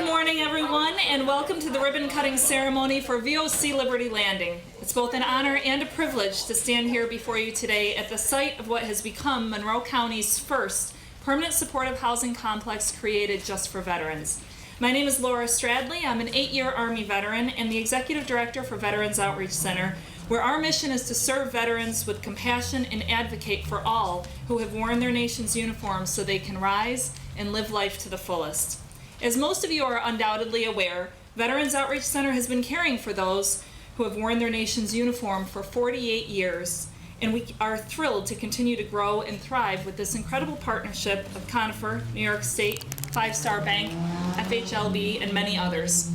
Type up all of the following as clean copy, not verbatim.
morning, everyone, and welcome to the ribbon-cutting ceremony for VOC Liberty Landing. It's both an honor and a privilege to stand here before you today at the site of what has become Monroe County's first permanent supportive housing complex created just for veterans. My name is Stradley. I'm an 8-year Army veteran and the Executive Director for Veterans Outreach Center, where our mission is to serve veterans with compassion and advocate for all who have worn their nation's uniforms so they can rise and live life to the fullest. As most of you are undoubtedly aware, Veterans Outreach Center has been caring for those who have worn their nation's uniform for 48 years, and we are thrilled to continue to grow and thrive with this incredible partnership of Conifer, New York State, Five Star Bank, FHLB, and many others.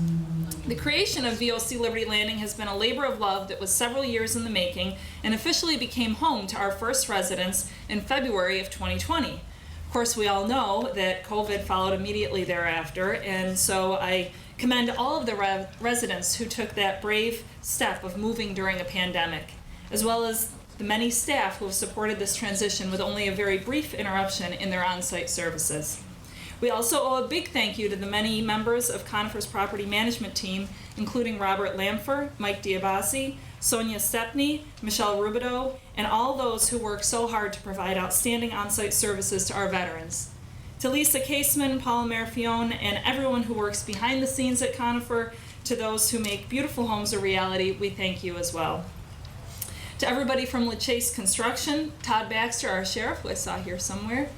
The creation of VOC Liberty Landing has been a labor of love that was several years in the making and officially became home to our first residents in February of 2020. Of course, we all know that COVID followed immediately thereafter, and so I commend all of the residents who took that brave step of moving during a pandemic, as well as the many staff who have supported this transition with only a very brief interruption in their on-site services. We also owe a big thank you to the many members of Conifer's property management team, including Robert Lamfer, Mike Diabasi, Sonia Stepney, Michelle Rubidoux, and all those who work so hard to provide outstanding on-site services to our veterans. To Lisa Caseman, Paul Marfione, and everyone who works behind the scenes at Conifer, to those who make beautiful homes a reality, we thank you as well. To everybody from LeChase Construction, Todd Baxter, our sheriff, who I saw here somewhere,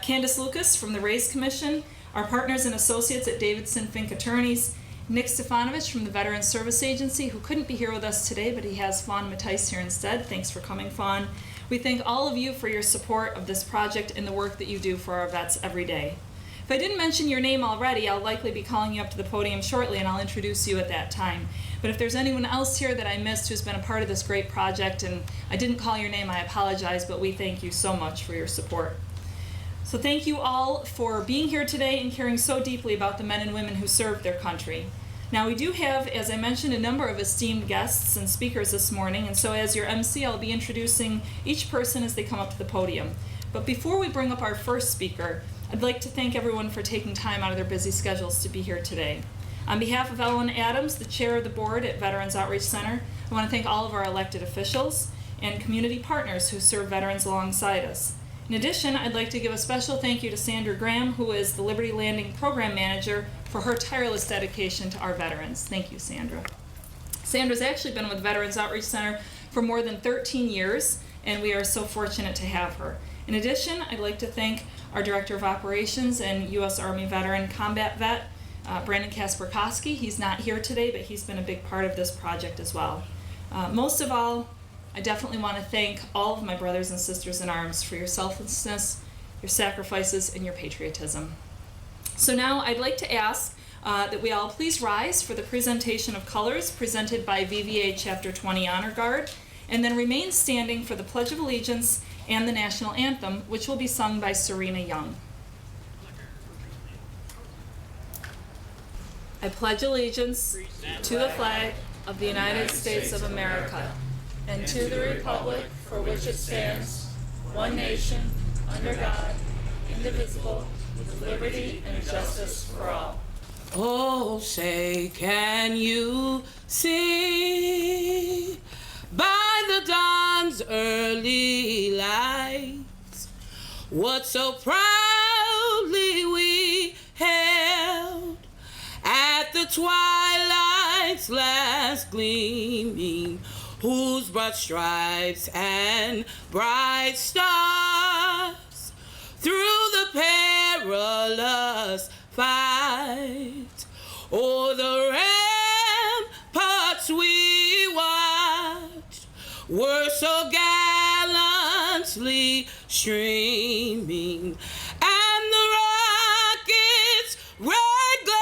Candace Lucas from the Raise Commission, our partners and associates at Davidson Fink Attorneys, Nick Stefanovich from the Veterans Service Agency, who couldn't be here with us today, but he has Fawn Mattice here instead. Thanks for coming, Fawn. We thank all of you for your support of this project and the work that you do for our vets every day. If I didn't mention your name already, I'll likely be calling you up to the podium shortly, and I'll introduce you at that time. But if there's anyone else here that I missed who's been a part of this great project and I didn't call your name, I apologize, but we thank you so much for your support. So thank you all for being here today and caring so deeply about the men and women who serve their country. Now we do have, as I mentioned, a number of esteemed guests and speakers this morning, and so as your MC, I'll be introducing each person as they come up to the podium. But before we bring up our first speaker, I'd like to thank everyone for taking time out of their busy schedules to be here today. On behalf of Ellen Adams, the chair of the board at Veterans Outreach Center, I want to thank all of our elected officials and community partners who serve veterans alongside us. In addition, I'd like to give a special thank you to Sandra Graham, who is the Liberty Landing Program Manager, for her tireless dedication to our veterans. Thank you, Sandra. Sandra's actually been with Veterans Outreach Center for more than 13 years, and we are so fortunate to have her. In addition, I'd like to thank our Director of Operations and U.S. Army veteran combat vet, Brandon Kasperkowski. He's not here today, but he's been a big part of this project as well. Most of all, I definitely want to thank all of my brothers and sisters in arms for your selflessness, your sacrifices, and your patriotism. So now I'd like to ask that we all please rise for the presentation of colors presented by VVA Chapter 20 Honor Guard, and then remain standing for the Pledge of Allegiance and the National Anthem, which will be sung by Serena Young. I pledge allegiance to the flag of the United States of America and to the republic for which it stands, one nation, under God, indivisible, with liberty and justice for all. Oh, say, can you see by the dawn's early lights what so proudly we held at the twilight's last gleaming, whose broad stripes and bright stars through the perilous fight o'er the ramparts we watched were so gallantly streaming, and the rockets' red glare,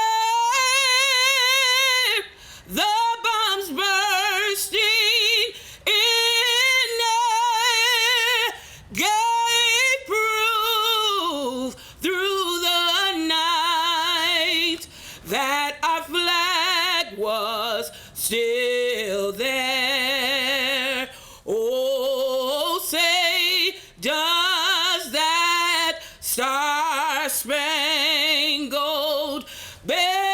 the bombs bursting in air, gave proof through the night that our flag was still there. Oh, say, does that star-spangled banner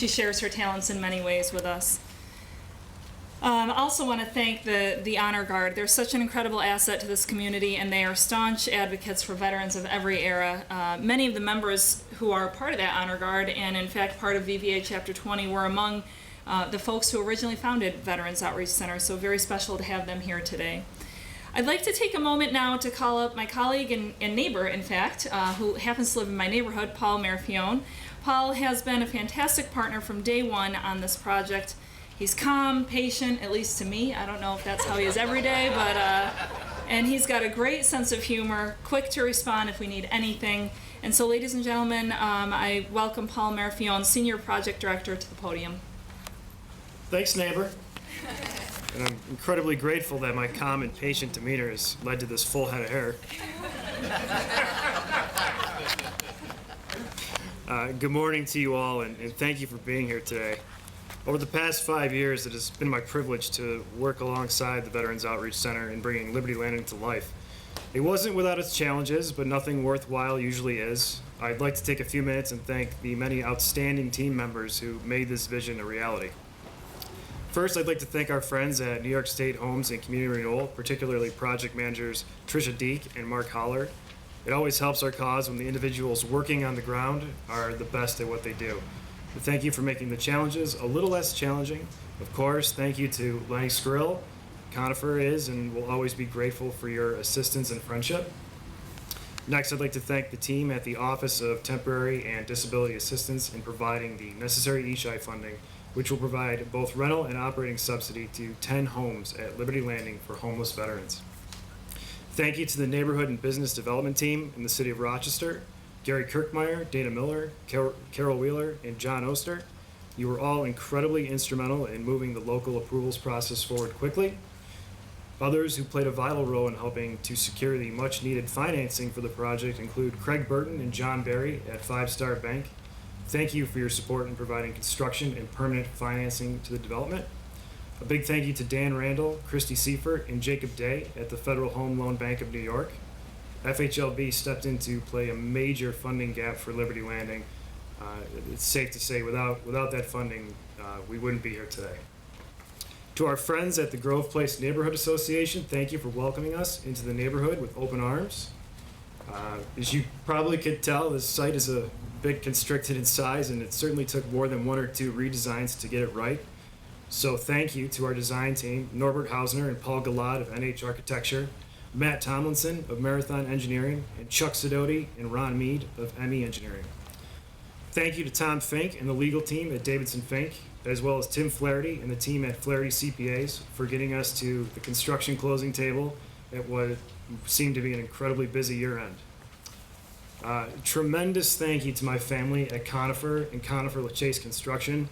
she shares her talents in many ways with us. I also want to thank the Honor Guard. They're such an incredible asset to this community, and they are staunch advocates for veterans of every era. Many of the members who are part of that Honor Guard, and in fact part of VVA Chapter 20, were among the folks who originally founded Veterans Outreach Center, so very special to have them here today. I'd like to take a moment now to call up my colleague and neighbor, in fact, who happens to live in my neighborhood, Paul Marfione. Paul has been a fantastic partner from day one on this project. He's calm, patient, at least to me. I don't know if that's how he is every day, but and he's got a great sense of humor, quick to respond if we need anything. And so, ladies and gentlemen, I welcome Paul Marfione, Senior Project Director, to the podium. Thanks, neighbor. And I'm incredibly grateful that my calm and patient demeanor has led to this full head of hair. Good morning to you all, and thank you for being here today. Over the past 5 years, it has been my privilege to work alongside the Veterans Outreach Center in bringing Liberty Landing to life. It wasn't without its challenges, but nothing worthwhile usually is. I'd like to take a few minutes and thank the many outstanding team members who made this vision a reality. First, I'd like to thank our friends at New York State Homes and Community Renewal, particularly project managers Tricia Deek and Mark Holler. It always helps our cause when the individuals working on the ground are the best at what they do. But thank you for making the challenges a little less challenging. Of course, thank you to Lenny Skrill. Conifer is and will always be grateful for your assistance and friendship. Next, I'd like to thank the team at the Office of Temporary and Disability Assistance in providing the necessary ESHI funding, which will provide both rental and operating subsidy to 10 homes at Liberty Landing for homeless veterans. Thank you to the Neighborhood and Business Development Team in the City of Rochester, Gary Kirkmeyer, Dana Miller, Carol Wheeler, and John Oster. You were all incredibly instrumental in moving the local approvals process forward quickly. Others who played a vital role in helping to secure the much-needed financing for the project include Craig Burton and John Barry at Five Star Bank. Thank you for your support in providing construction and permanent financing to the development. A big thank you to Dan Randall, Christy Seifert, and Jacob Day at the Federal Home Loan Bank of New York. FHLB stepped in to play a major funding gap for Liberty Landing. It's safe to say without that funding, we wouldn't be here today. To our friends at the Grove Place Neighborhood Association, thank you for welcoming us into the neighborhood with open arms. As you probably could tell, this site is a bit constricted in size, and it certainly took more than one or two redesigns to get it right. So thank you to our design team, Norbert Hausner and Paul Galad of NH Architecture, Matt Tomlinson of Marathon Engineering, and Chuck Sidoti and Ron Mead of ME Engineering. Thank you to Tom Fink and the legal team at Davidson Fink, as well as Tim Flaherty and the team at Flaherty CPAs for getting us to the construction closing table at what seemed to be an incredibly busy year end. Tremendous thank you to my family at Conifer and Conifer LeChase Construction.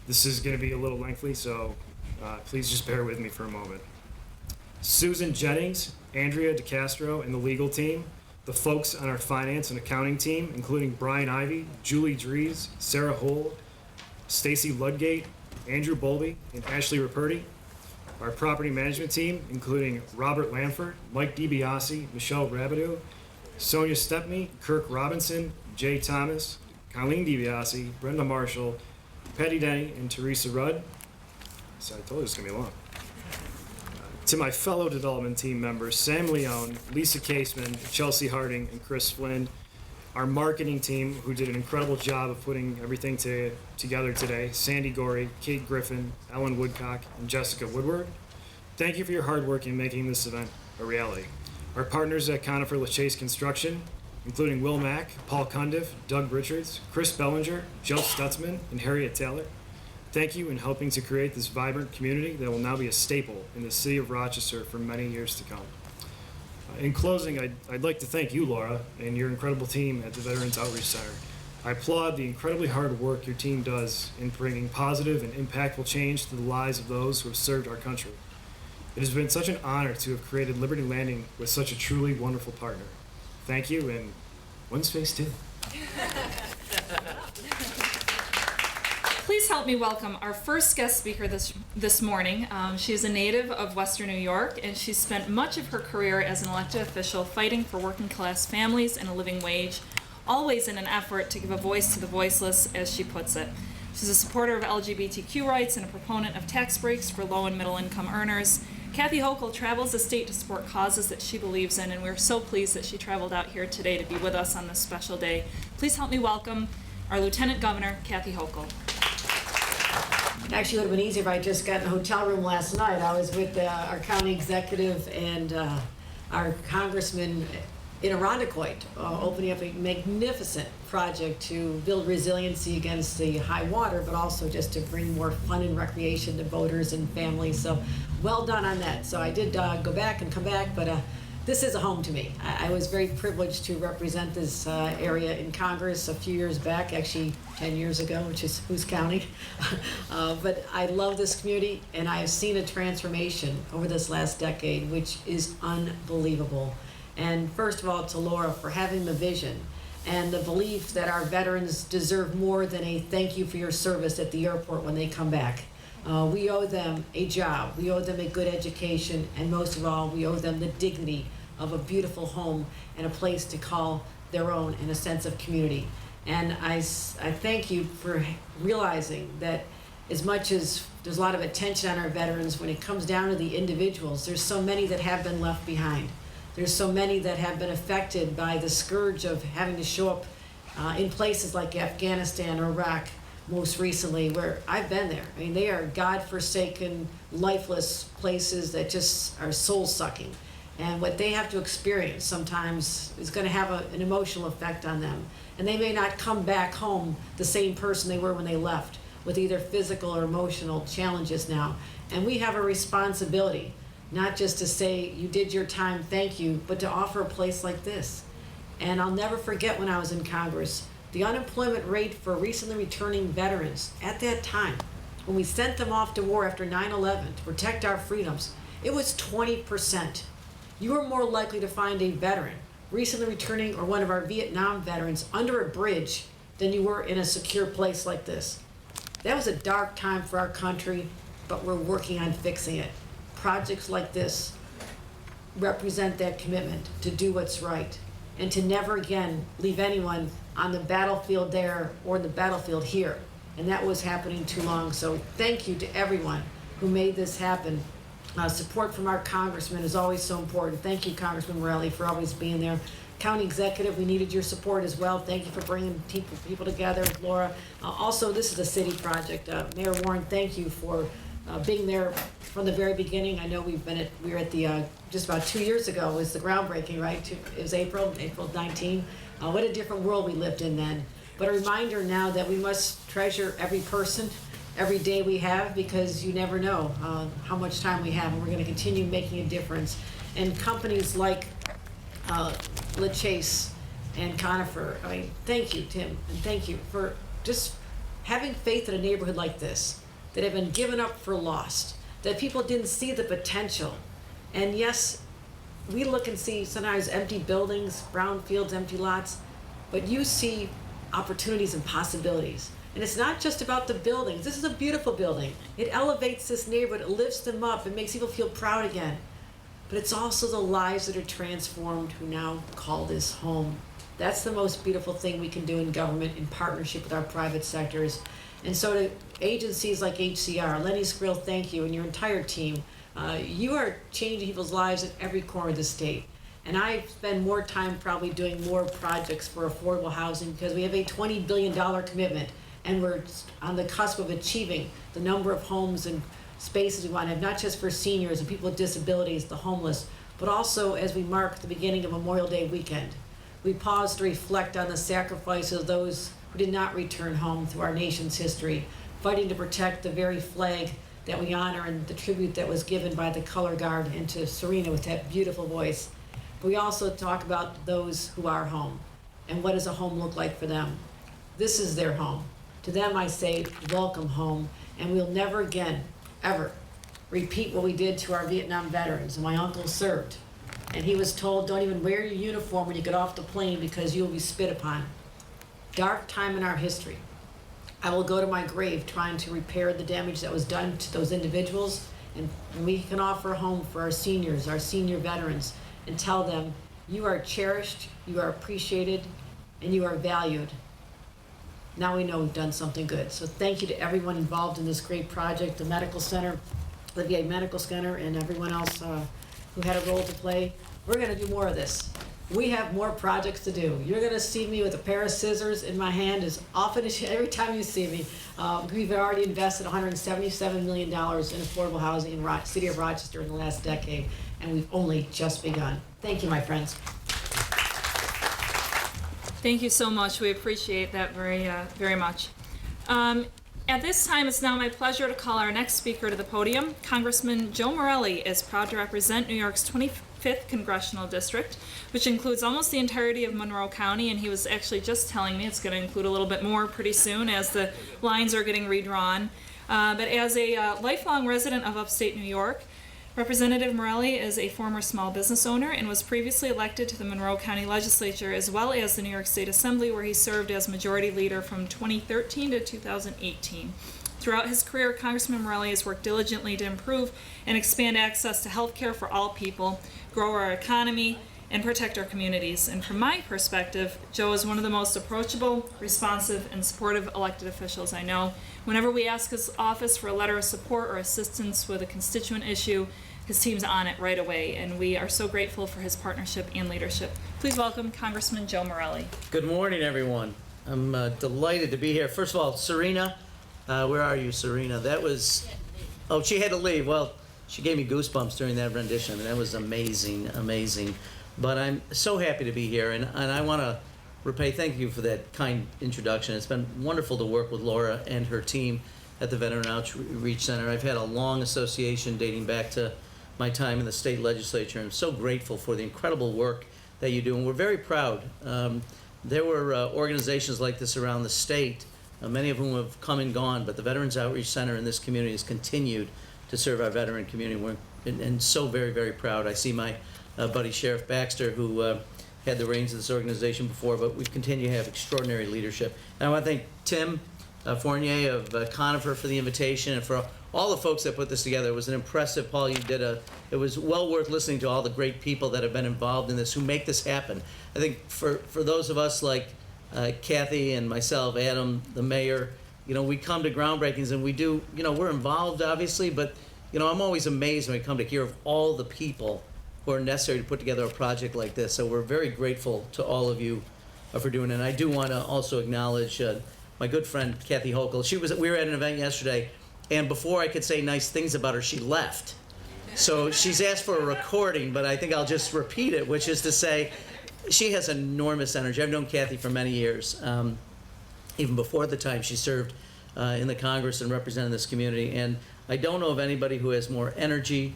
This is going to be a little lengthy, so please just bear with me for a moment. Susan Jennings, Andrea DeCastro, and the legal team, the folks on our finance and accounting team, including Brian Ivey, Julie Dries, Sarah Hull, Stacy Ludgate, Andrew Bolby, and Ashley Raperti, our property management team, including Robert Lanford, Mike DiBiase, Michelle Rabideau, Sonia Stepney, Kirk Robinson, Jay Thomas, Colleen DiBiase, Brenda Marshall, Patty Denny, and Teresa Rudd. So I told you it was going to be long. To my fellow development team members, Sam Leone, Lisa Caseman, Chelsea Harding, and Chris Flynn, our marketing team, who did an incredible job of putting everything together today, Sandy Gorey, Kate Griffin, Ellen Woodcock, and Jessica Woodward. Thank you for your hard work in making this event a reality. Our partners at Conifer LeChase Construction, including Will Mack, Paul Cundiff, Doug Richards, Chris Bellinger, Jill Stutzman, and Harriet Taylor. Thank you in helping to create this vibrant community that will now be a staple in the city of Rochester for many years to come. In closing, I'd like to thank you, Laura, and your incredible team at the Veterans Outreach Center. I applaud the incredibly hard work your team does in bringing positive and impactful change to the lives of those who have served our country. It has been such an honor to have created Liberty Landing with such a truly wonderful partner. Thank you, and when's phase 2? Please help me welcome our first guest speaker this morning. She is a native of Western New York, and she's spent much of her career as an elected official fighting for working class families and a living wage, always in an effort to give a voice to the voiceless, as she puts it. She's She's a supporter of LGBTQ rights and a proponent of tax breaks for low and middle income earners. Kathy Hochul travels the state to support causes that she believes in, and we're so pleased that she traveled out here today to be with us on this special day. Please help me welcome our Lieutenant Governor, Kathy Hochul. Actually, it would have been easier if I just got in a hotel room last night. I was with our county executive and our congressman in Irondequoit, opening up a magnificent project to build resiliency against the high water, but also just to bring more fun and recreation to voters and families. So well done on that. So I did go back and come back, but this is a home to me. I was very privileged to represent this area in Congress a few years back, actually 10 years ago, which is who's counting. But I love this community, and I have seen a transformation over this last decade, which is unbelievable. And first of all, to Laura for having the vision and the belief that our veterans deserve more than a thank you for your service at the airport when they come back. We owe them a job, we owe them a good education, and most of all, we owe them the dignity of a beautiful home and a place to call their own and a sense of community. And I thank you for realizing that as much as there's a lot of attention on our veterans, when it comes down to the individuals, there's so many that have been left behind. There's so many that have been affected by the scourge of having to show up in places like Afghanistan or Iraq, most recently, where I've been there. I mean, they are God-forsaken, lifeless places that just are soul-sucking. And what they have to experience sometimes is going to have an emotional effect on them. And they may not come back home the same person they were when they left, with either physical or emotional challenges now. And we have a responsibility, not just to say, you did your time, thank you, but to offer a place like this. And I'll never forget when I was in Congress, the unemployment rate for recently returning veterans at that time, when we sent them off to war after 9/11 to protect our freedoms, it was 20%. You were more likely to find a veteran recently returning or one of our Vietnam veterans under a bridge than you were in a secure place like this. That was a dark time for our country, but we're working on fixing it. Projects like this represent that commitment to do what's right and to never again leave anyone on the battlefield there or the battlefield here. And that was happening too long. So thank you to everyone who made this happen. Support from our congressman is always so important. Thank you, Congressman Morelle, for always being there. County executive, we needed your support as well. Thank you for bringing people together, Laura. Also, this is a city project. Mayor Warren, thank you for being there from the very beginning. I know we were at the, just about 2 years ago was the groundbreaking, right? It was April 19. What a different world we lived in then. But a reminder now that we must treasure every person, every day we have, because you never know how much time we have, and we're going to continue making a difference. And companies like LeChase and Conifer, I mean, thank you, Tim, and thank you for just having faith in a neighborhood like this, that have been given up for lost, that people didn't see the potential. And yes, we look and see sometimes empty buildings, brown fields, empty lots, but you see opportunities and possibilities. And it's not just about the buildings. This is a beautiful building. It elevates this neighborhood, it lifts them up, it makes people feel proud again. But it's also the lives that are transformed who now call this home. That's the most beautiful thing we can do in government in partnership with our private sectors. And so to agencies like HCR, Lenny Skrill, thank you, and your entire team. You are changing people's lives at every corner of the state. And I spend more time probably doing more projects for affordable housing because we have a $20 billion commitment, and we're on the cusp of achieving the number of homes and spaces we want to have, not just for seniors and people with disabilities, the homeless, but also as we mark the beginning of Memorial Day weekend. We pause to reflect on the sacrifices of those who did not return home through our nation's history, fighting to protect the very flag that we honor and the tribute that was given by the Color Guard and to Serena with that beautiful voice. But we also talk about those who are home and what does a home look like for them. This is their home. To them I say, welcome home, and we'll never again, ever, repeat what we did to our Vietnam veterans. And my uncle served, and he was told, don't even wear your uniform when you get off the plane because you'll be spit upon. Dark time in our history. I will go to my grave trying to repair the damage that was done to those individuals, and we can offer a home for our seniors, our senior veterans, and tell them, you are cherished, you are appreciated, and you are valued. now we know we've done something good. So thank you to everyone involved in this great project, the medical center, the VA Medical Center, and everyone else who had a role to play. We're gonna do more of this. We have more projects to do. You're gonna see me with a pair of scissors in my hand as often as every time you see me. We've already invested $177 million in affordable housing in the city of Rochester in the last decade, and we've only just begun. Thank you, my friends. Thank you so much. We appreciate that very much. At this time, it's now my pleasure to call our next speaker to the podium. Congressman Joe Morelle is proud to represent New York's 25th Congressional District, which includes almost the entirety of Monroe County, and he was actually just telling me it's going to include a little bit more pretty soon as the lines are getting redrawn. But as a lifelong resident of upstate New York, Representative Morelle is a former small business owner and was previously elected to the Monroe County Legislature as well as the New York State Assembly, where he served as Majority Leader from 2013 to 2018. Throughout his career, Congressman Morelle has worked diligently to improve and expand access to health care for all people, grow our economy, and protect our communities. And from my perspective, Joe is one of the most approachable, responsive, and supportive elected officials I know. Whenever we ask his office for a letter of support or assistance with a constituent issue, his team's on it right away, and we are so grateful for his partnership and leadership. Please welcome Congressman Joe Morelle. Good morning, everyone. I'm delighted to be here. First of all, Serena, where are you, Serena? That was, oh, she had to leave. Well, she gave me goosebumps during that rendition. I mean, that was amazing, amazing. But I'm so happy to be here, and I want to repay thank you for that kind introduction. It's been wonderful to work with Laura and her team at the Veteran Outreach Center. I've had a long association dating back to my time in the state legislature. I'm so grateful for the incredible work that you do, and we're very proud. There were organizations like this around the state, many of whom have come and gone, but the Veterans Outreach Center in this community has continued to serve our veteran community, and so very, very proud. I see my buddy Sheriff Baxter, who had the reins of this organization before, but we continue to have extraordinary leadership. And I want to thank Tim Fournier of Conifer for the invitation, and for all the folks that put this together. It was an impressive, Paul, it was well worth listening to all the great people that have been involved in this, who make this happen. I think for those of us like Kathy and myself, Adam, the mayor, we come to groundbreakings and we do, we're involved obviously, but I'm always amazed when we come to hear of all the people who are necessary to put together a project like this. So we're very grateful to all of you for doing it. And I do want to also acknowledge my good friend Kathy Hochul. We were at an event yesterday, and before I could say nice things about her, she left. So she's asked for a recording, but I think I'll just repeat it, which is to say, she has enormous energy. I've known Kathy for many years, even before the time she served in the Congress and represented this community. And I don't know of anybody who has more energy,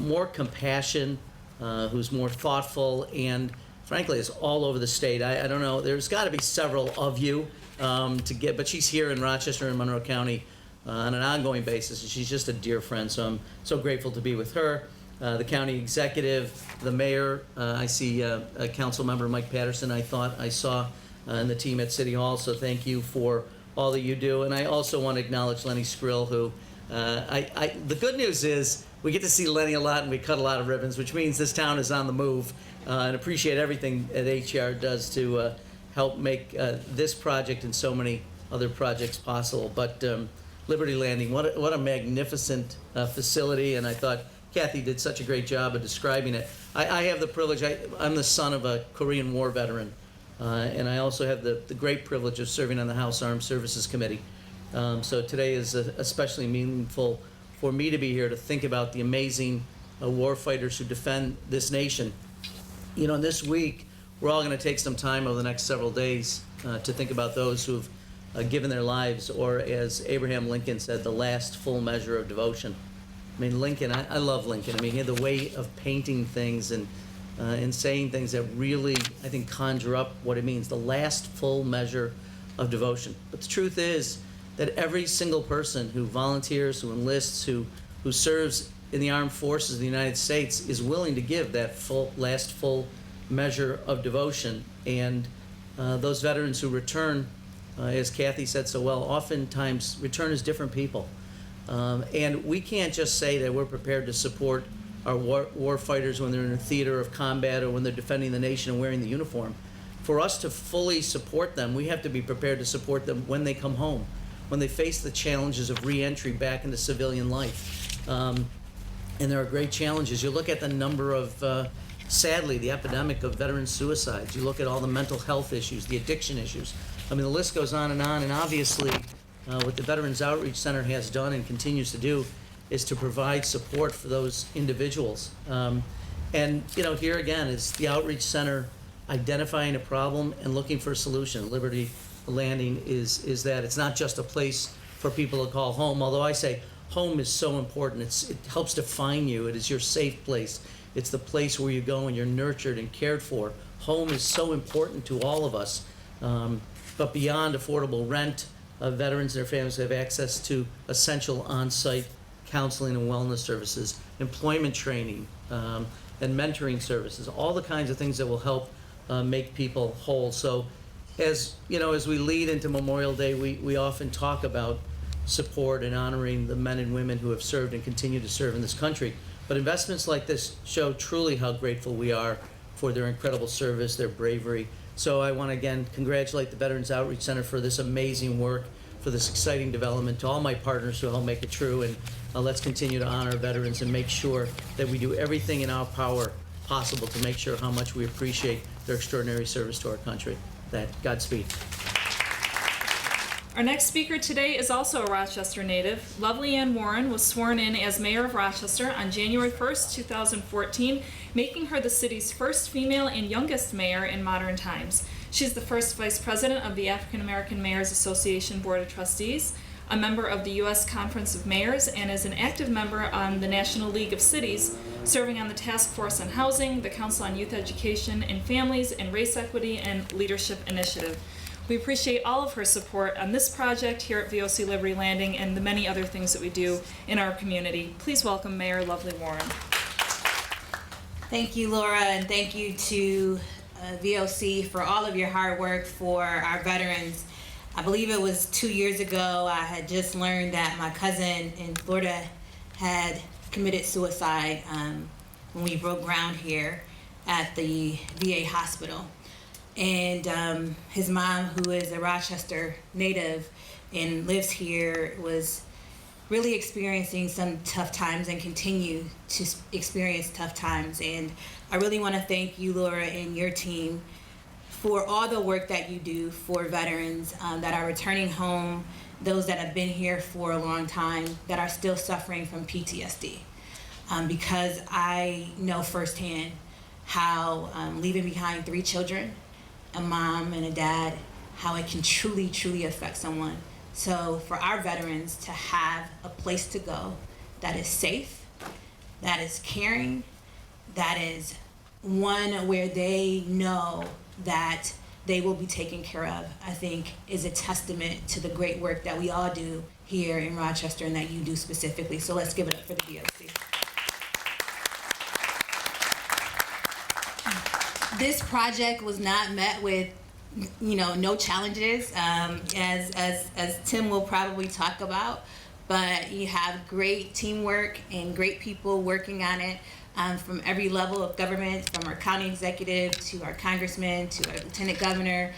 more compassion, who's more thoughtful, and frankly is all over the state. I don't know, there's got to be several of you but she's here in Rochester and Monroe County on an ongoing basis, and she's just a dear friend, so I'm so grateful to be with her. The county executive, the mayor, I see council member Mike Patterson I thought I saw, and the team at City Hall, so thank you for all that you do. And I also want to acknowledge Lenny Skrill, who, the good news is we get to see Lenny a lot and we cut a lot of ribbons, which means this town is on the move, and appreciate everything that HR does to help make this project and so many other projects possible. But Liberty Landing, what a magnificent facility, and I thought Kathy did such a great job of describing it. I have the privilege, I'm the son of a Korean War veteran, and I also have the great privilege of serving on the House Armed Services Committee. So today is especially meaningful for me to be here to think about the amazing war fighters who defend this nation. This week, we're all going to take some time over the next several days to think about those who've given their lives, or as Abraham Lincoln said, the last full measure of devotion. I mean, Lincoln, I love Lincoln. I mean, he had the way of painting things and saying things that really, I think, conjure up what it means, the last full measure of devotion. But the truth is that every single person who volunteers, who enlists, who serves in the armed forces of the United States is willing to give that last full measure of devotion. And those veterans who return, as Kathy said so well, oftentimes return as different people. And we can't just say that we're prepared to support our war fighters when they're in a theater of combat or when they're defending the nation and wearing the uniform. for us to fully support them, we have to be prepared to support them when they come home, when they face the challenges of reentry back into civilian life. And there are great challenges. You look at the number of, sadly, the epidemic of veteran suicides. You look at all the mental health issues, the addiction issues. I mean, the list goes on, and obviously, what the Veterans Outreach Center has done and continues to do is to provide support for those individuals. And, you know, here again, is the Outreach Center identifying a problem and looking for a solution. Liberty Landing is that it's not just a place for people to call home, although I say home is so important. It helps define you. It is your safe place. It's the place where you go and you're nurtured and cared for. Home is so important to all of us. But beyond affordable rent, veterans and their families have access to essential on-site counseling and wellness services, employment training, and mentoring services, all the kinds of things that will help make people whole. So as you know, as we lead into Memorial Day, we often talk about support and honoring the men and women who have served and continue to serve in this country. But investments like this show truly how grateful we are for their incredible service, their bravery. So I want to again congratulate the Veterans Outreach Center for this amazing work, for this exciting development, to all my partners who help make it true, and let's continue to honor veterans and make sure that we do everything in our power possible to make sure how much we appreciate their extraordinary service to our country. Godspeed. Our next speaker today is also a Rochester native. Lovely Ann Warren was sworn in as mayor of Rochester on January 1st, 2014, making her the city's first female and youngest mayor in modern times. She's the first vice president of the African American Mayors Association Board of Trustees, a member of the U.S. Conference of Mayors, and is an active member on the National League of Cities, serving on the Task Force on Housing, the Council on Youth Education and Families, and Race Equity and Leadership Initiative. We appreciate all of her support on this project here at VOC Liberty Landing and the many other things that we do in our community. Please welcome Mayor Lovely Warren. Thank you, Laura, and thank you to VOC for all of your hard work for our veterans. I believe it was 2 years ago I had just learned that my cousin in Florida had committed suicide when we broke ground here at the VA hospital. And his mom, who is a Rochester native and lives here, was really experiencing some tough times and continue to experience tough times. And I really want to thank you, Laura, and your team for all the work that you do for veterans that are returning home, those that have been here for a long time, that are still suffering from PTSD. Because I know firsthand how leaving behind 3 children, a mom and a dad, how it can truly, truly affect someone. So for our veterans to have a place to go that is safe, that is caring, that is one where they know that they will be taken care of, I think is a testament to the great work that we all do here in Rochester and that you do specifically. So let's give it up for the VOC. This project was not met with, no challenges, as Tim will probably talk about, but you have great teamwork and great people working on it from every level of government, from our county executive to our congressman to our lieutenant governor.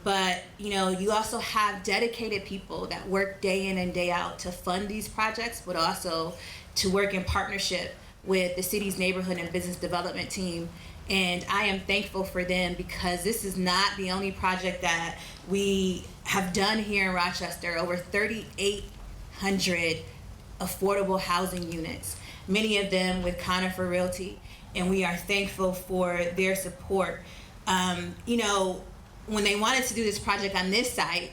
But you also have dedicated people that work day in and day out to fund these projects, but also to work in partnership with the city's neighborhood and business development team. And I am thankful for them because this is not the only project that we have done here in Rochester. Over 3,800 affordable housing units, many of them with Conifer Realty, and we are thankful for their support. When they wanted to do this project on this site,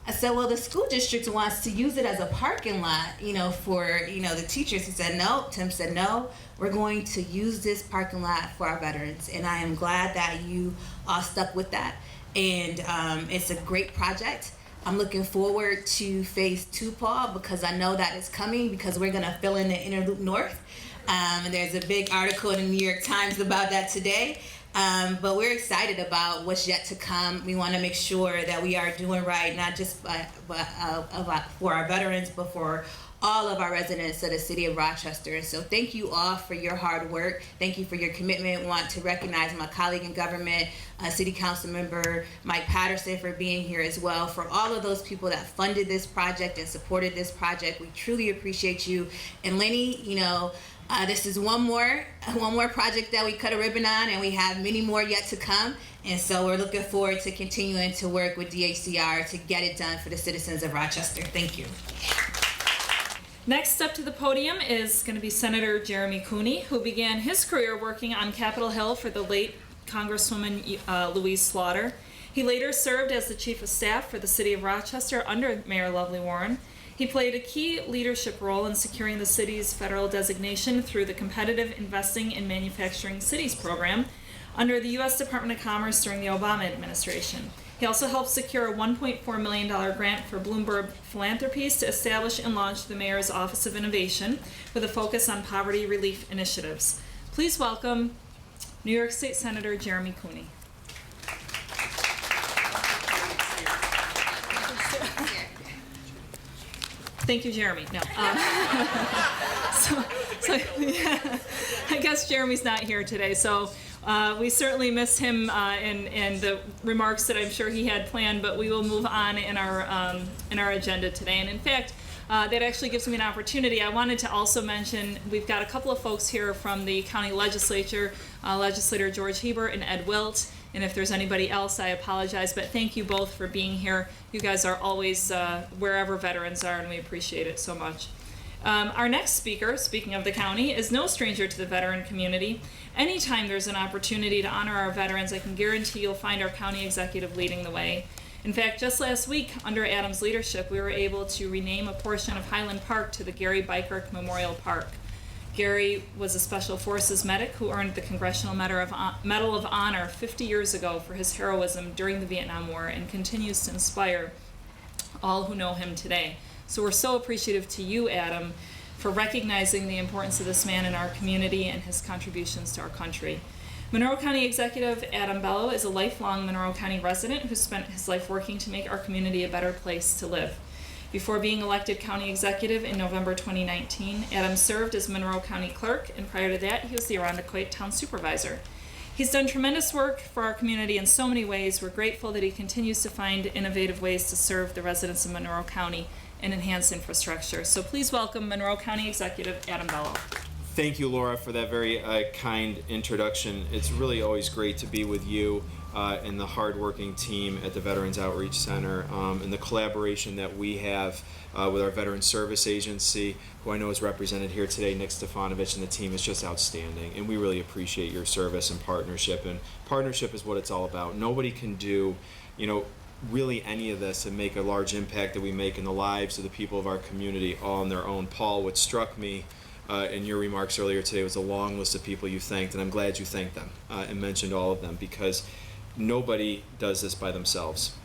I said, well, the school district wants to use it as a parking lot, for, the teachers. He said, no. Tim said, no, we're going to use this parking lot for our veterans. And I am glad that you all stuck with that. And it's a great project. I'm looking forward to phase 2, Paul, because I know that is coming because we're going to fill in the Inner Loop North. And there's a big article in the New York Times about that today. But we're excited about what's yet to come. We want to make sure that we are doing right, not just for our veterans, but for all of our residents of the city of Rochester. So thank you all for your hard work. Thank you for your commitment. I want to recognize my colleague in government, City Council Member Mike Patterson, for being here as well. For all of those people that funded this project and supported this project, we truly appreciate you. And Lenny, this is one more project that we cut a ribbon on, and we have many more yet to come. And so we're looking forward to continuing to work with DHCR to get it done for the citizens of Rochester. Thank you. Next up to the podium is going to be Senator Jeremy Cooney, who began his career working on Capitol Hill for the late Congresswoman Louise Slaughter. He later served as the Chief of Staff for the City of Rochester under Mayor Lovely Warren. He played a key leadership role in securing the city's federal designation through the Competitive Investing in Manufacturing Cities program under the U.S. Department of Commerce during the Obama administration. He also helped secure a $1.4 million grant for Bloomberg Philanthropies to establish and launch the Mayor's Office of Innovation with a focus on poverty relief initiatives. Please welcome New York State Senator Jeremy Cooney. Thank you, Jeremy. No. Yeah, I guess Jeremy's not here today, so we certainly miss him and the remarks that I'm sure he had planned, but we will move on in our agenda today. And in fact, that actually gives me an opportunity. I wanted to also mention we've got a couple of folks here from the county legislature, Legislator George Hebert and Ed Wilt. And if there's anybody else, I apologize, but thank you both for being here. You guys are always wherever veterans are, and we appreciate it so much. Our next speaker, speaking of the county, is no stranger to the veteran community. Anytime there's an opportunity to honor our veterans, I can guarantee you'll find our county executive leading the way. In fact, just last week, under Adam's leadership, we were able to rename a portion of Highland Park to the Gary Bikert Memorial Park. Gary was a Special Forces medic who earned the Congressional Medal of Honor 50 years ago for his heroism during the Vietnam War and continues to inspire all who know him today. So we're so appreciative to you, Adam, for recognizing the importance of this man in our community and his contributions to our country. Monroe County Executive Adam Bello is a lifelong Monroe County resident who spent his life working to make our community a better place to live. Before being elected county executive in November 2019, Adam served as Monroe County Clerk, and prior to that, he was the Irondequoit Town Supervisor. He's done tremendous work for our community in so many ways. We're grateful that he continues to find innovative ways to serve the residents of Monroe County and enhance infrastructure. So please welcome Monroe County Executive Adam Bello. Thank you, Laura, for that very kind introduction. It's really always great to be with you and the hardworking team at the Veterans Outreach Center and the collaboration that we have with our Veteran Service Agency, who I know is represented here today, Nick Stefanovich, and the team is just outstanding. And we really appreciate your service and partnership. And partnership is what it's all about. Nobody can do, really any of this and make a large impact that we make in the lives of the people of our community all on their own. Paul, what struck me in your remarks earlier today was a long list of people you thanked, and I'm glad you thanked them and mentioned all of them, because nobody does this by themselves.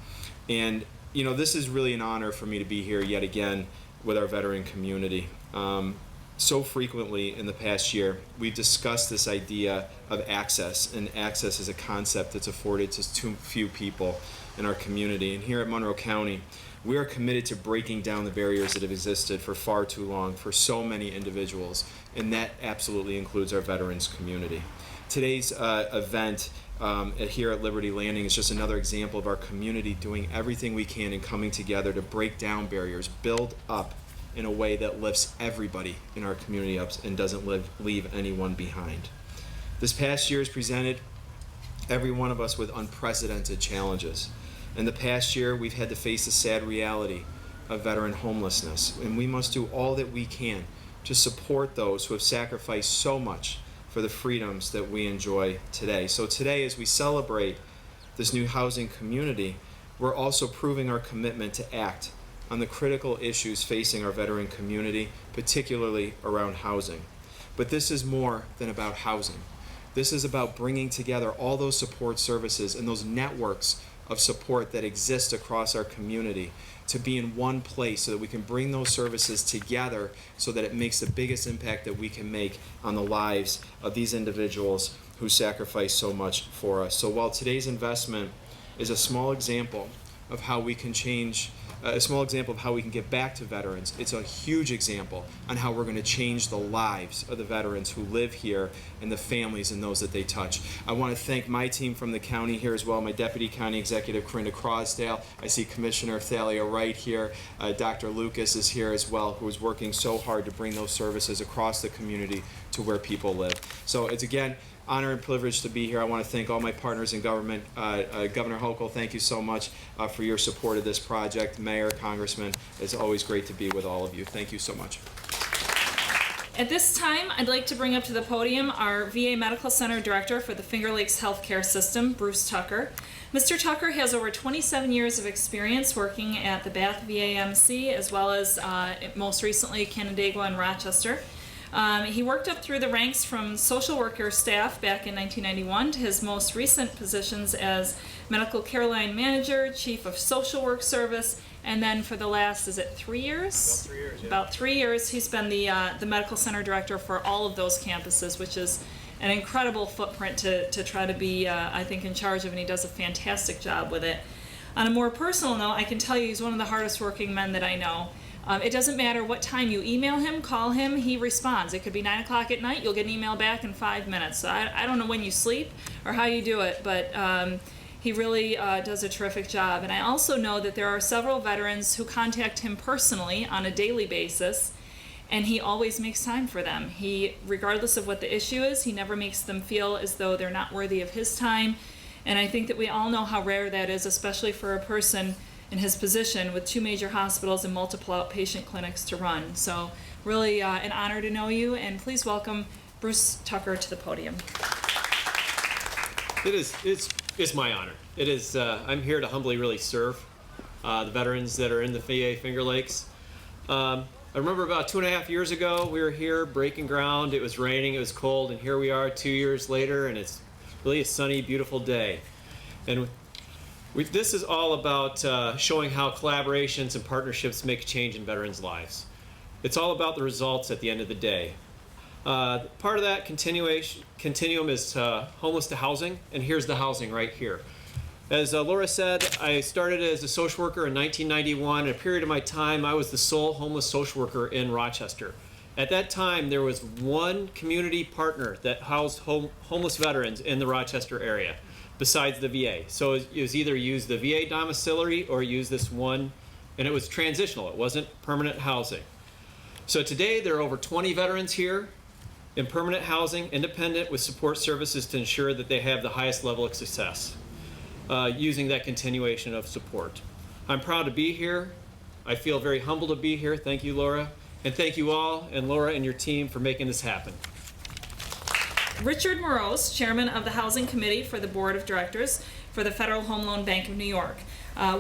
And this is really an honor for me to be here yet again with our veteran community. So frequently in the past year, we've discussed this idea of access, and access is a concept that's afforded to too few people in our community. And here at Monroe County, we are committed to breaking down the barriers that have existed for far too long for so many individuals, and that absolutely includes our veterans community. Today's event here at Liberty Landing is just another example of our community doing everything we can and coming together to break down barriers, build up in a way that lifts everybody in our community up and doesn't leave anyone behind. This past year has presented every one of us with unprecedented challenges. In the past year, we've had to face the sad reality of veteran homelessness, and we must do all that we can to support those who have sacrificed so much for the freedoms that we enjoy today. So today, as we celebrate this new housing community, we're also proving our commitment to act on the critical issues facing our veteran community, particularly around housing. But this is more than about housing. This is about bringing together all those support services and those networks of support that exist across our community to be in one place so that we can bring those services together so that it makes the biggest impact that we can make on the lives of these individuals who sacrifice so much for us. So while today's investment is a small example of how we can change a small example of how we can give back to veterans. It's a huge example on how we're going to change the lives of the veterans who live here and the families and those that they touch. I want to thank my team from the county here as well, my Deputy County Executive, Corinda Crosdale. I see Commissioner Thalia Wright here. Dr. Lucas is here as well, who is working so hard to bring those services across the community to where people live. So it's, again, honor and privilege to be here. I want to thank all my partners in government. Governor Hochul, thank you so much for your support of this project. Mayor, Congressman, it's always great to be with all of you. Thank you so much. At this time, I'd like to bring up to the podium our VA Medical Center Director for the Finger Lakes Healthcare System, Bruce Tucker. Mr. Tucker has over 27 years of experience working at the Bath VAMC, as well as most recently Canandaigua and Rochester. He worked up through the ranks from social worker staff back in 1991 to his most recent positions as medical care line manager, chief of social work service, and then for the last, is it 3 years? About 3 years, yeah. About 3 years, he's been the medical center director for all of those campuses, which is an incredible footprint to try to be, I think, in charge of, and he does a fantastic job with it. On a more personal note, I can tell you he's one of the hardest working men that I know. It doesn't matter what time you email him, call him, he responds. It could be 9 o'clock at night, you'll get an email back in 5 minutes. So I don't know when you sleep or how you do it, but he really does a terrific job. And I also know that there are several veterans who contact him personally on a daily basis, and he always makes time for them. He, regardless of what the issue is, he never makes them feel as though they're not worthy of his time. And I think that we all know how rare that is, especially for a person in his position with 2 major hospitals and multiple outpatient clinics to run. So really an honor to know you, and please welcome Bruce Tucker to the podium. It's my honor. It is, I'm here to humbly really serve the veterans that are in the VA Finger Lakes. I remember about 2.5 years ago, we were here breaking ground. It was raining, it was cold, and here we are 2 years later, and it's really a sunny, beautiful day. And this is all about showing how collaborations and partnerships make a change in veterans' lives. It's all about the results at the end of the day. Part of that continuum is homeless to housing, and here's the housing right here. As Laura said, I started as a social worker in 1991. In a period of my time, I was the sole homeless social worker in Rochester. At that time, there was one community partner that housed homeless veterans in the Rochester area, besides the VA. So it was either use the VA domiciliary or use this one, and it was transitional. It wasn't permanent housing. So today, there are over 20 veterans here in permanent housing, independent, with support services to ensure that they have the highest level of success, using that continuation of support. I'm proud to be here. I feel very humbled to be here. Thank you, Laura. And thank you all, and Laura and your team, for making this happen. Richard Mroz, chairman of the Housing Committee for the Board of Directors for the Federal Home Loan Bank of New York.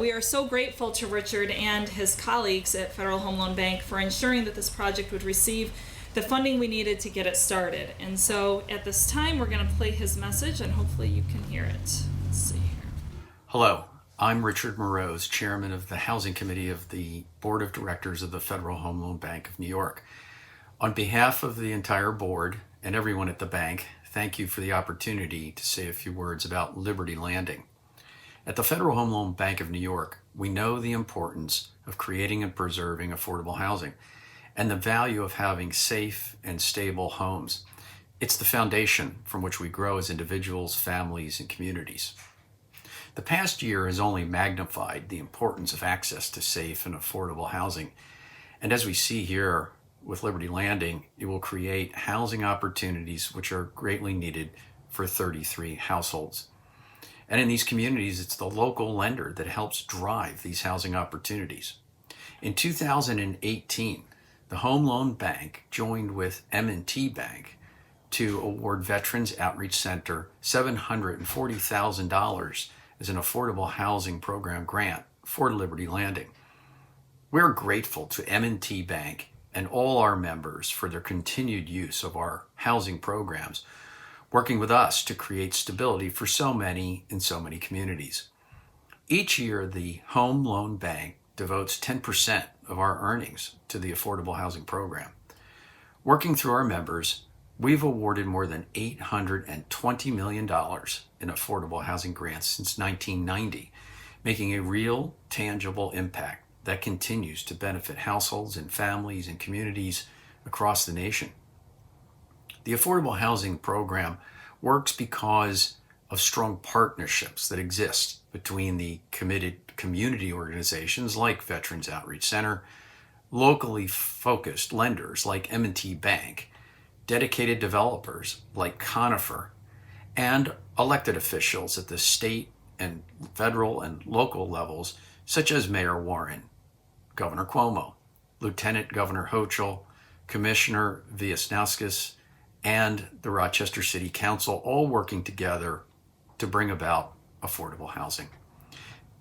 We are so grateful to Richard and his colleagues at Federal Home Loan Bank for ensuring that this project would receive the funding we needed to get it started. And so at this time, we're going to play his message, and hopefully you can hear it. Let's see here. Hello, I'm Richard Mroz, chairman of the Housing Committee of the Board of Directors of the Federal Home Loan Bank of New York. On behalf of the entire board and everyone at the bank, thank you for the opportunity to say a few words about Liberty Landing. At the Federal Home Loan Bank of New York, we know the importance of creating and preserving affordable housing and the value of having safe and stable homes. It's the foundation from which we grow as individuals, families, and communities. The past year has only magnified the importance of access to safe and affordable housing. And as we see here with Liberty Landing, it will create housing opportunities which are greatly needed for 33 households. And in these communities, it's the local lender that helps drive these housing opportunities. In 2018, the Home Loan Bank joined with M&T Bank to award Veterans Outreach Center $740,000 as an affordable housing program grant for Liberty Landing. We're grateful to M&T Bank and all our members for their continued use of our housing programs, working with us to create stability for so many in so many communities. Each year, the Home Loan Bank devotes 10% of our earnings to the affordable housing program. Working through our members, we've awarded more than $820 million in affordable housing grants since 1990, making a real, tangible impact that continues to benefit households and families and communities across the nation. The affordable housing program works because of strong partnerships that exist between the committed community organizations like Veterans Outreach Center, locally focused lenders like M&T Bank, dedicated developers like Conifer, and elected officials at the state and federal and local levels such as Mayor Warren, Governor Cuomo, Lieutenant Governor Hochul, Commissioner Viasnauskas, and the Rochester City Council, all working together to bring about affordable housing.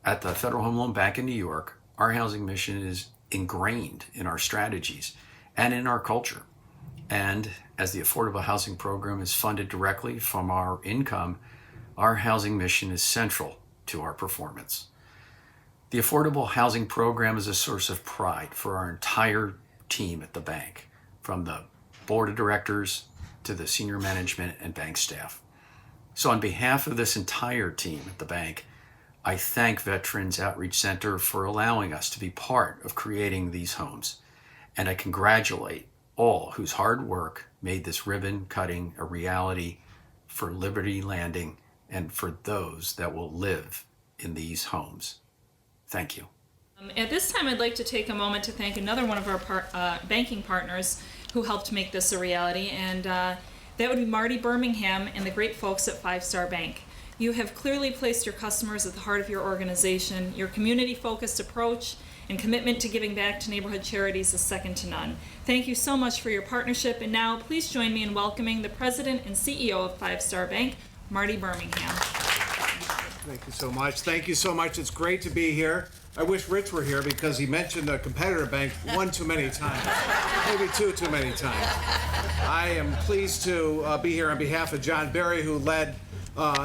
At the Federal Home Loan Bank in New York, our housing mission is ingrained in our strategies and in our culture. And as the affordable housing program is funded directly from our income, our housing mission is central to our performance. The affordable housing program is a source of pride for our entire team at the bank, from the board of directors to the senior management and bank staff. So on behalf of this entire team at the bank, I thank Veterans Outreach Center for allowing us to be part of creating these homes. And I congratulate all whose hard work made this ribbon cutting a reality for Liberty Landing and for those that will live in these homes. Thank you. At this time, I'd like to take a moment to thank another one of our banking partners who helped make this a reality, and that would be Marty Birmingham and the great folks at 5 Star Bank. You have clearly placed your customers at the heart of your organization. Your community-focused approach and commitment to giving back to neighborhood charities is second to none. Thank you so much for your partnership, and now please join me in welcoming the President and CEO of 5 Star Bank, Marty Birmingham. Thank you so much. Thank you so much. It's great to be here. I wish Rich were here because he mentioned a competitor bank one too many times, maybe two too many times. I am pleased to be here on behalf of John Berry, who led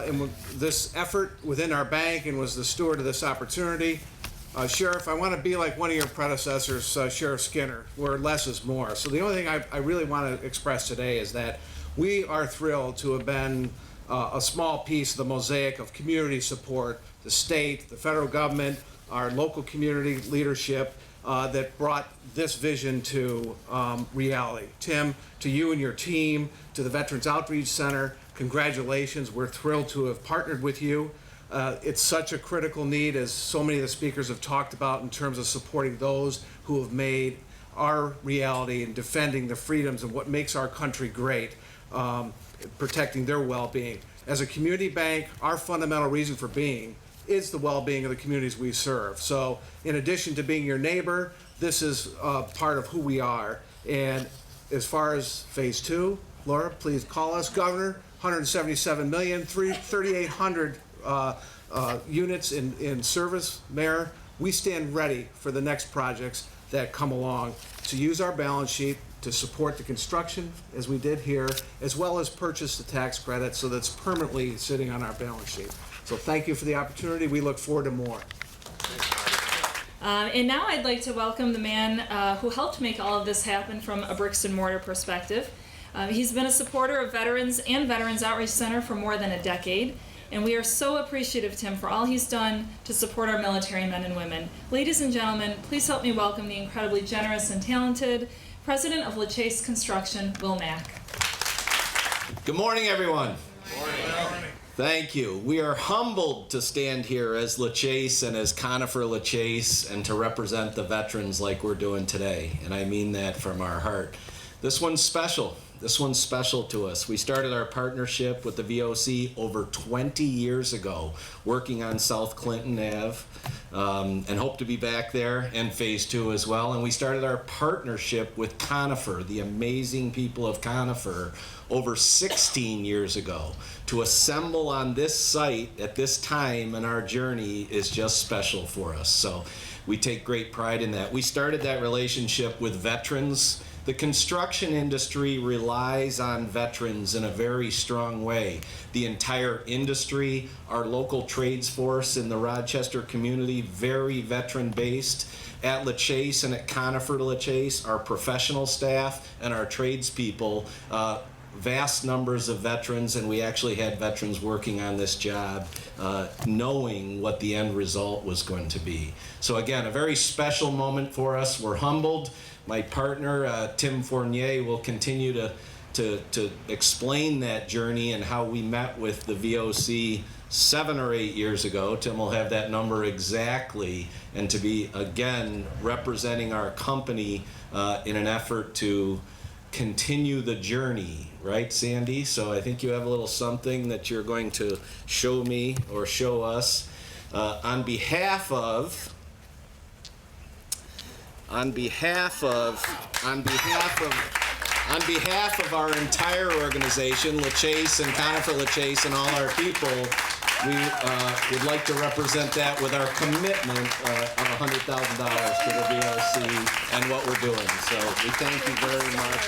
in this effort within our bank and was the steward of this opportunity. Sheriff, I want to be like one of your predecessors, Sheriff Skinner, where less is more. So the only thing I really want to express today is that we are thrilled to have been a small piece of the mosaic of community support, the state, the federal government, our local community leadership that brought this vision to reality. Tim, to you and your team, to the Veterans Outreach Center, congratulations. We're thrilled to have partnered with you. It's such a critical need, as so many of the speakers have talked about, in terms of supporting those who have made our reality and defending the freedoms and what makes our country great, protecting their well-being. As a community bank, our fundamental reason for being is the well-being of the communities we serve. So in addition to being your neighbor, this is part of who we are. And as far as phase 2, Laura, please call us. Governor, 177 million, 3,800 units in service. Mayor, we stand ready for the next projects that come along to use our balance sheet to support the construction, as we did here, as well as purchase the tax credit so that's permanently sitting on our balance sheet. So thank you for the opportunity. We look forward to more. And now I'd like to welcome the man who helped make all of this happen from a bricks and mortar perspective. He's been a supporter of Veterans and Veterans Outreach Center for more than a decade, and we are so appreciative of Tim for all he's done to support our military men and women. Ladies and gentlemen, please help me welcome the incredibly generous and talented President of LeChase Construction, Will Mack. Good morning, everyone. Good morning. Thank you. We are humbled to stand here as LeChase and as Conifer LeChase and to represent the veterans like we're doing today. And I mean that from our heart. This one's special. This one's special to us. We started our partnership with the VOC over 20 years ago, working on South Clinton Ave, and hope to be back there in phase 2 as well. And we started our partnership with Conifer, the amazing people of Conifer, over 16 years ago. To assemble on this site at this time in our journey is just special for us. So we take great pride in that. We started that relationship with veterans. The construction industry relies on veterans in a very strong way. The entire industry, our local trades force in the Rochester community, very veteran-based. At LeChase and at Conifer LeChase, our professional staff and our tradespeople vast numbers of veterans, and we actually had veterans working on this job, knowing what the end result was going to be. So again, a very special moment for us. We're humbled. My partner, Tim Fournier, will continue to explain that journey and how we met with the VOC 7 or 8 years ago. Tim will have that number exactly, and to be, again, representing our company in an effort to continue the journey, right, Sandy? So I think you have a little something that you're going to show me or show us. On behalf of our entire organization, LeChase and Conifer LeChase and all our people, we would like to represent that with our commitment of $100,000 to the VOC and what we're doing. So we thank you very much.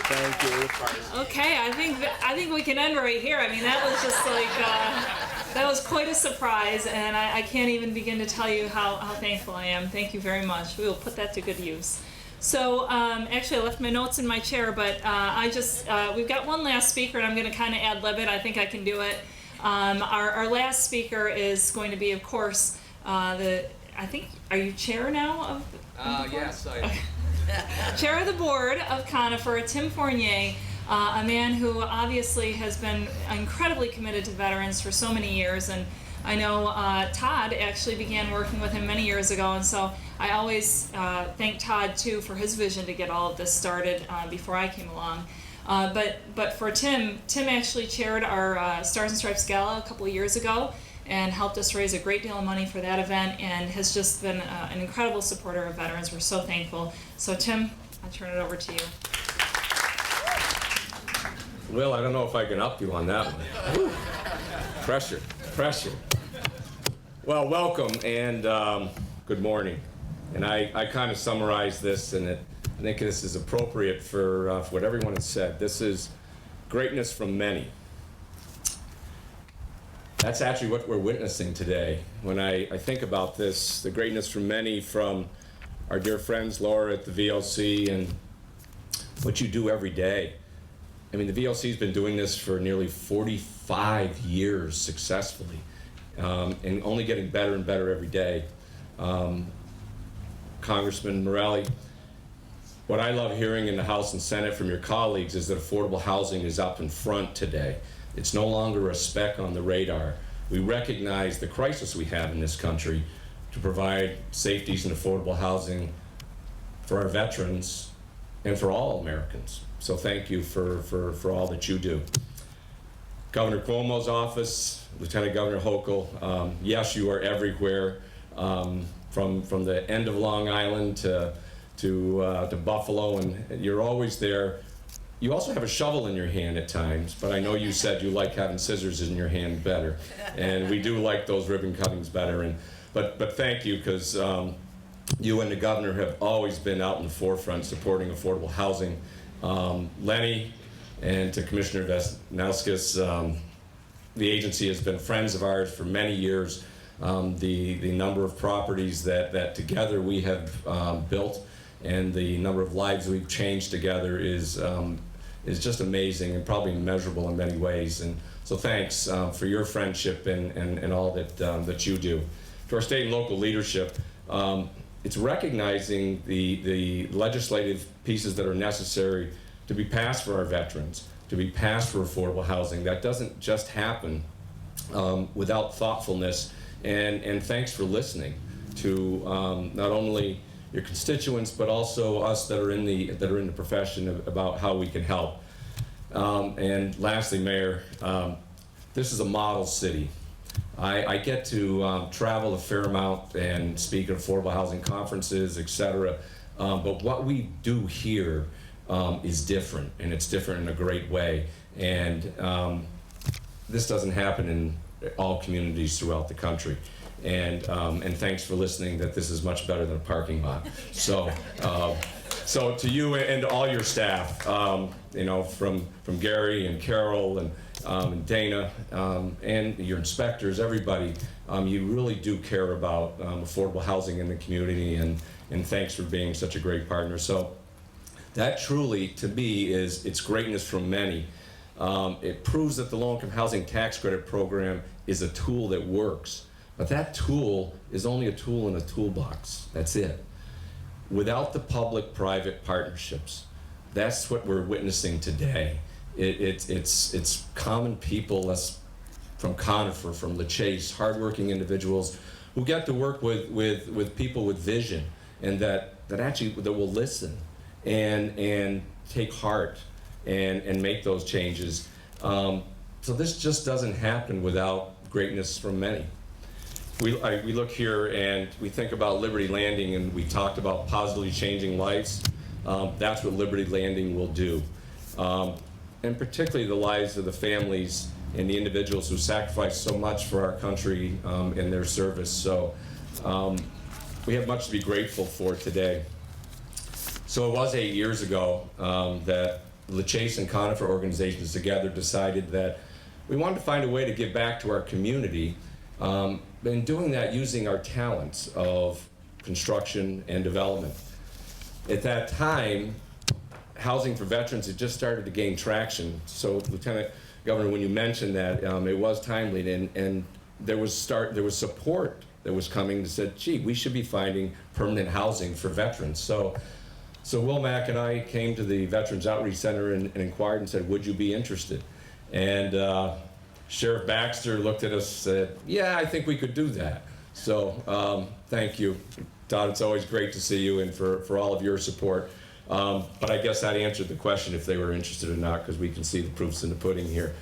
Thank you. Okay, I think we can end right here. I mean, that was just like that was quite a surprise, and I can't even begin to tell you how thankful I am. Thank you very much. We will put that to good use. So actually, I left my notes in my chair, but we've got one last speaker, and I'm going to kind of ad-lib it. I think I can do it. Our last speaker is going to be, of course, are you chair now of the board? Yes, I am. Chair of the board of Conifer, Tim Fournier, a man who obviously has been incredibly committed to veterans for so many years, and I know Todd actually began working with him many years ago, and so I always thank Todd too for his vision to get all of this started before I came along. But for Tim actually chaired our Stars and Stripes Gala a couple of years ago and helped us raise a great deal of money for that event, and has just been an incredible supporter of veterans. We're so thankful. So Tim, I'll turn it over to you. Well, I don't know if I can up you on that one. Whew. Pressure. Well, welcome and good morning. And I kind of summarized this, and I think this is appropriate for what everyone has said. This is greatness from many. That's actually what we're witnessing today. When I think about this, the greatness from many, from our dear friends Laura at the VOC and what you do every day. I mean, the VOC's been doing this for nearly 45 years successfully, and only getting better and better every day. Congressman Morelle, what I love hearing in the House and Senate from your colleagues is that affordable housing is up in front today. It's no longer a speck on the radar. We recognize the crisis we have in this country to provide safe, decent, affordable housing for our veterans and for all Americans. So thank you for all that you do. Governor Cuomo's office, Lieutenant Governor Hochul, yes, you are everywhere, from the end of Long Island to Buffalo, and you're always there. You also have a shovel in your hand at times, but I know you said you like having scissors in your hand better, and we do like those ribbon cuttings better. But thank you, because you and the governor have always been out in the forefront supporting affordable housing. Lenny and to Commissioner Vesnauskas, the agency has been friends of ours for many years. The number of properties that together we have built and the number of lives we've changed together is just amazing and probably immeasurable in many ways. And so thanks for your friendship and all that you do. To our state and local leadership, it's recognizing the legislative pieces that are necessary to be passed for our veterans, to be passed for affordable housing. That doesn't just happen without thoughtfulness, and thanks for listening to not only your constituents but also us that are in the profession about how we can help. And lastly, Mayor, this is a model city. I get to travel a fair amount and speak at affordable housing conferences, etc. But what we do here is different, and it's different in a great way. And this doesn't happen in all communities throughout the country. And thanks for listening, that this is much better than a parking lot. So to you and all your staff, from Gary and Carol and Dana and your inspectors, everybody, you really do care about affordable housing in the community, and thanks for being such a great partner. So that truly, to me, it's greatness from many. It proves that the low-income housing tax credit program is a tool that works. But that tool is only a tool in a toolbox. That's it. Without the public-private partnerships, that's what we're witnessing today. It's common people, that's from Conifer, from LeChase, hardworking individuals who get to work with people with vision and that will listen and take heart and make those changes. So this just doesn't happen without greatness from many. We look here and we think about Liberty Landing, and we talked about positively changing lives. That's what Liberty Landing will do. And particularly the lives of the families and the individuals who sacrifice so much for our country in their service. So we have much to be grateful for today. So it was 8 years ago that LeChase and Conifer organizations together decided that we wanted to find a way to give back to our community, and doing that using our talents of construction and development. At that time, housing for veterans had just started to gain traction. So, Lieutenant Governor, when you mentioned that, it was timely, and there was support that was coming that said, gee, we should be finding permanent housing for veterans. So Will Mack and I came to the Veterans Outreach Center and inquired and said, would you be interested? And Sheriff Baxter looked at us and said, yeah, I think we could do that. So thank you. Todd, it's always great to see you and for all of your support. But I guess that answered the question if they were interested or not, because we can see the proofs in the pudding here.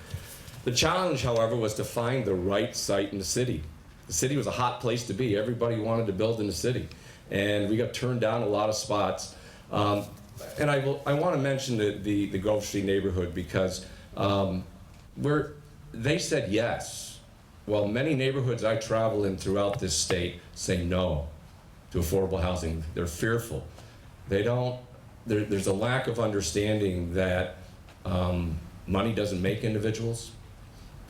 The challenge, however, was to find the right site in the city. The city was a hot place to be. Everybody wanted to build in the city. And we got turned down a lot of spots. And I want to mention the Grove Street neighborhood because they said yes. Well, many neighborhoods I travel in throughout this state say no to affordable housing. They're fearful. They don't. There's a lack of understanding that money doesn't make individuals.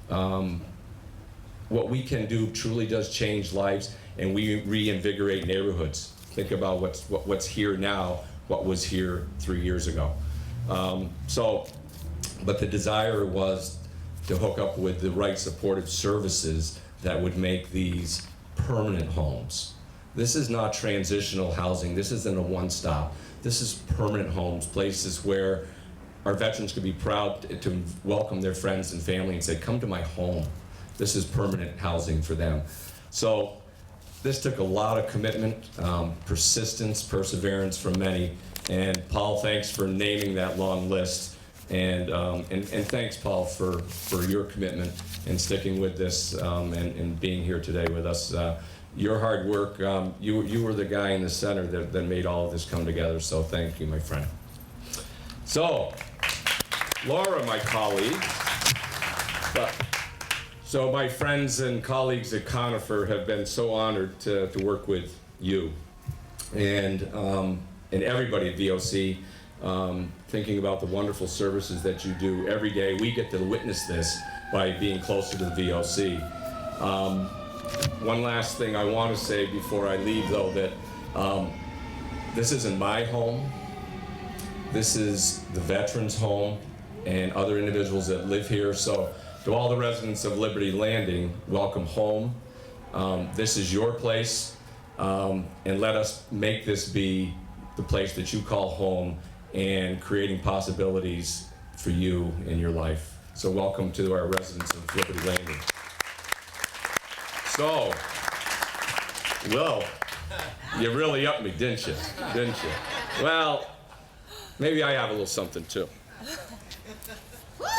What we can do truly does change lives, and we reinvigorate neighborhoods. Think about what's here now, what was here 3 years ago. But the desire was to hook up with the right supportive services that would make these permanent homes. This is not transitional housing. This isn't a one-stop. This is permanent homes, places where our veterans could be proud to welcome their friends and family and say, come to my home. This is permanent housing for them. So this took a lot of commitment, persistence, perseverance from many. And Paul, thanks for naming that long list. And thanks, Paul, for your commitment and sticking with this and being here today with us. Your hard work, you were the guy in the center that made all of this come together, so thank you, my friend. So, Laura, my colleague, so my friends and colleagues at Conifer have been so honored to work with you and everybody at VOC, thinking about the wonderful services that you do every day. We get to witness this by being closer to the VOC. One last thing I want to say before I leave, though, that this isn't my home. This is the veterans' home and other individuals that live here. So to all the residents of Liberty Landing, welcome home. This is your place, and let us make this be the place that you call home and creating possibilities for you in your life. So welcome to our residents of Liberty Landing. So, Will, you really upped me, didn't you? Didn't you? Well, maybe I have a little something too.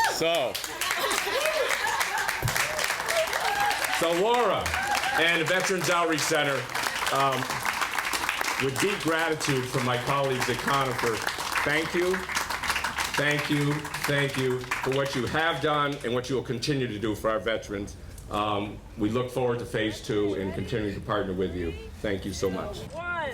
So Laura and the Veterans Outreach Center, with deep gratitude from my colleagues at Conifer, thank you, thank you, thank you for what you have done and what you will continue to do for our veterans. We look forward to phase 2 and continuing to partner with you. Thank you so much. 1,